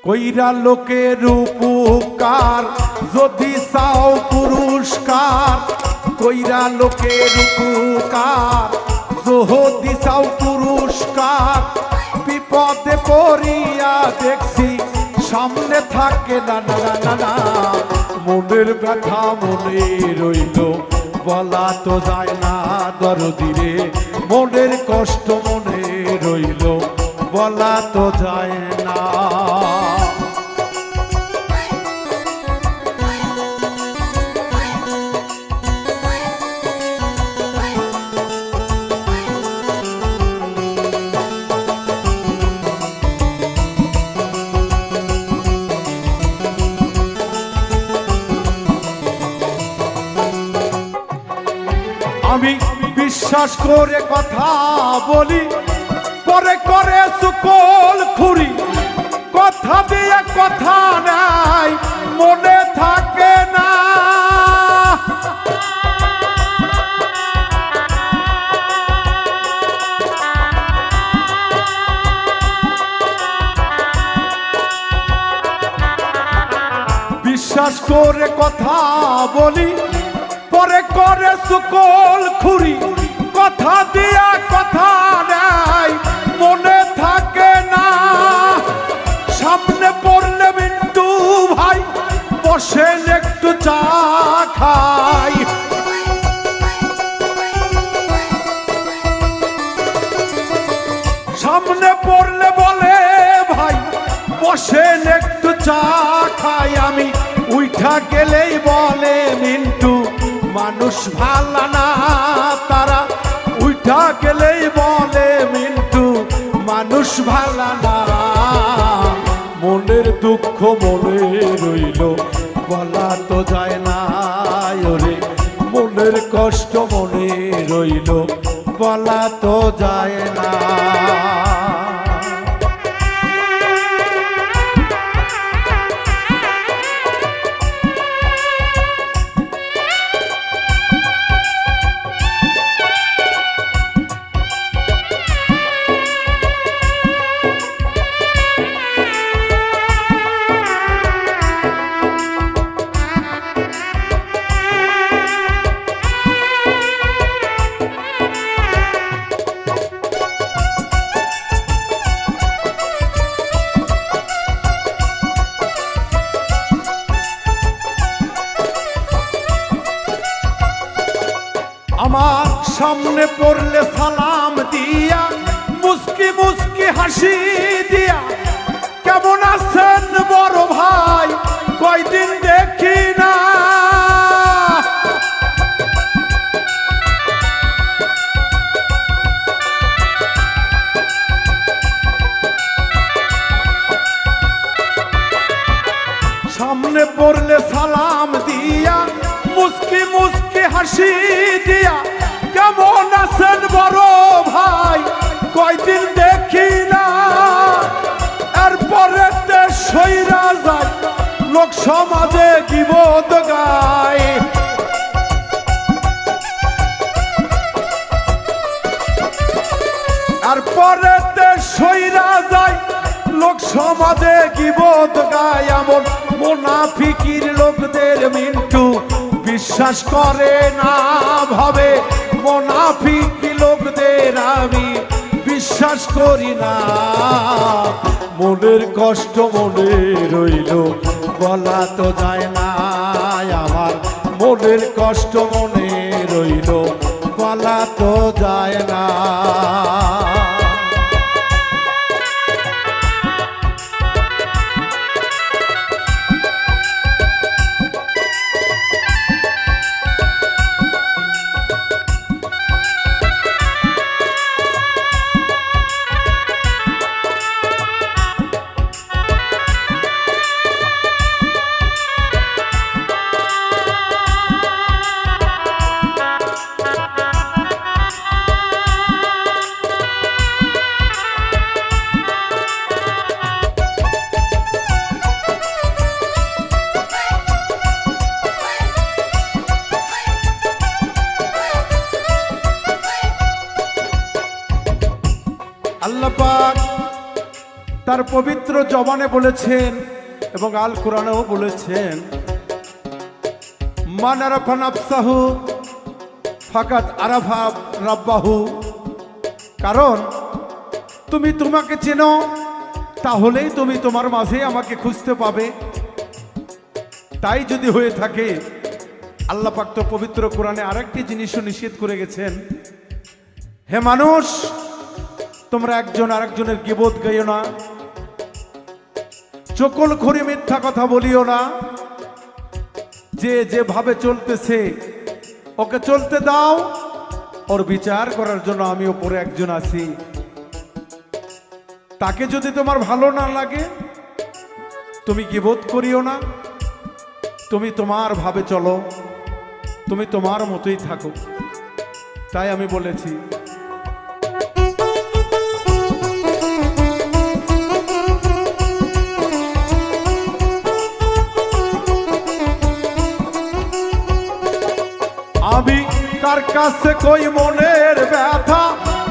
কইরা লোকের উপকার যদি চাও পুরস্কার, কইরা লোকের উপকার যদি চাও পুরস্কার, বিপদে পড়িয়া দেখছি সামনে থাকে না না না না। মনের ব্যথা মনে রইল বলা তো যায় না দরদিরে, মনের কষ্ট মনে রইল বলা তো যায় না। আমি বিশ্বাস করে কথা বলি, পরে করে সুকল খুরি, কথা দিয়ে কথা নাই মনে থাকে না। বিশ্বাস করে কথা বলি, পরে করে সুকল খুরি, কথা দিয়া কথা নাই মনে থাকে না। সামনে পড়লে মিন্টু ভাই বসেন একটু চা খাই, সামনে পড়লে বলে ভাই বসেন একটু চা খাই। আমি উঠা গেলেই বলে মিন্টু মানুষ ভালো না, তারা উঠা গেলেই বলে মিন্টু মানুষ ভালো না। মনের দুঃখ মনে রইল বলা তো যায় না ওরে, মনের কষ্ট মনে রইল বলা তো যায় না। আমার সামনে পড়লে সালাম দিয়া মুস্কি মুস্কি হাসি দিয়া, কেমন আছেন বড় ভাই কয়দিন দেখি না। সামনে পড়লে সালাম দিয়া মুস্কি মুস্কি হাসি দিয়া, কেমন আছেন বড় ভাই কয়দিন দেখি না। এরপরে সইরা যায় লোক সমাজে গীবত গায়, এরপরে সইরা যায় লোক সমাজে গীবত গায়। এমন মুনাফিকির লোকদের মিন্টু বিশ্বাস করে না ভাবে, মুনাফিক লোকদের আমি বিশ্বাস করি না। মনের কষ্ট মনে রইল বলা তো যায় না, আমার মনের কষ্ট মনে রইল বলা তো যায় না। আল্লাহ পাক তার পবিত্র জবানে বলেছেন এবং আল কোরআনেও বলেছেন, মান আরাফা নাফসাহু ফাকাত আরাফা রাব্বাহু। কারণ তুমি তোমাকে চেনো, তাহলেই তুমি তোমার মাঝে আমাকে খুঁজতে পাবে। তাই যদি হয়ে থাকে, আল্লাহ পাক তো পবিত্র কোরআনে আরেকটি জিনিসও নিষেধ করে গেছেন, হে মানুষ, তোমরা একজন আরেকজনের গীবত গাইও না, চকল খড়ি মিথ্যা কথা বলিও না, যে যেভাবে চলতেছে ওকে চলতে দাও, ওর বিচার করার জন্য আমি ওপরে একজন আছি। তাকে যদি তোমার ভালো না লাগে, তুমি গীবত করিও না, তুমি তোমার ভাবে চলো, তুমি তোমার মতোই থাকো। তাই আমি বলেছি, আমি কার কাছে কই মনের ব্যথা,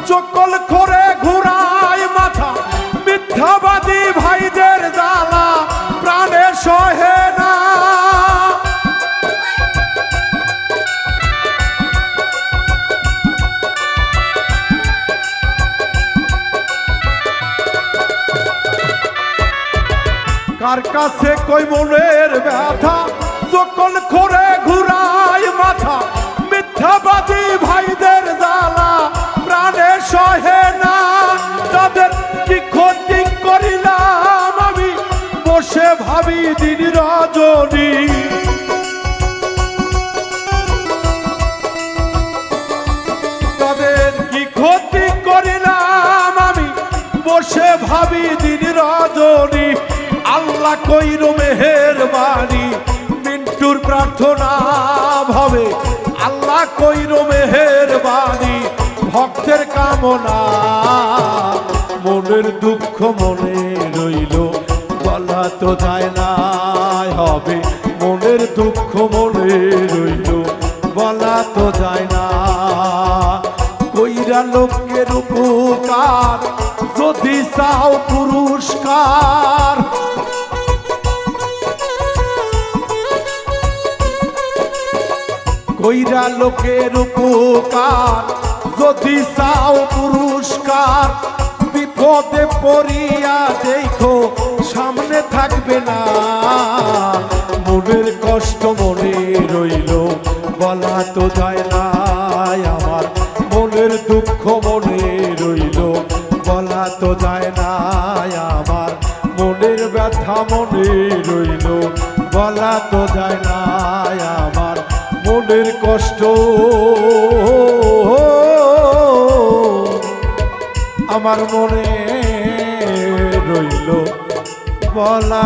চকল করে ঘুরাই মাথা, মিথ্যাবাদী ভাইদের জ্বালা প্রাণে সহে না। কার কাছে কই মনের ব্যথা, চকল করে ঘুরাই মাথা, মিথ্যাবাদী ভাইদের জ্বালা প্রাণে সহে না। তাদের কি ক্ষতি করিলাম আমি, বসে ভাবি দিন রজনী। তাদের কি ক্ষতি করিলাম আমি, বসে ভাবি দিন রজনী। আল্লাহ কইরো মেহেরবানি, মিন্টুর প্রার্থনা ভাবে, আল্লাহ কইরো মেহেরবানি, ভক্তের কামনা। মনের দুঃখ মনে রইল, বলা তো যায় না হবে, মনের দুঃখ মনে রইল, বলা তো যায় না। কইরা লোকের উপকার, যদি চাও পুরস্কার, কইরা লোকের উপকার, যদি চাও পুরস্কার, বিপদে পড়িয়া দেখো সামনে থাকবে না। মনের কষ্ট মনে রইল, বলা তো যায় না আমার, মনের দুঃখ মনে রইল, বলা তো যায় না আমার, মনের ব্যথা মনে রইল, বলা তো যায় না আমার, মনের কষ্ট আমার মনে রইল, বলা।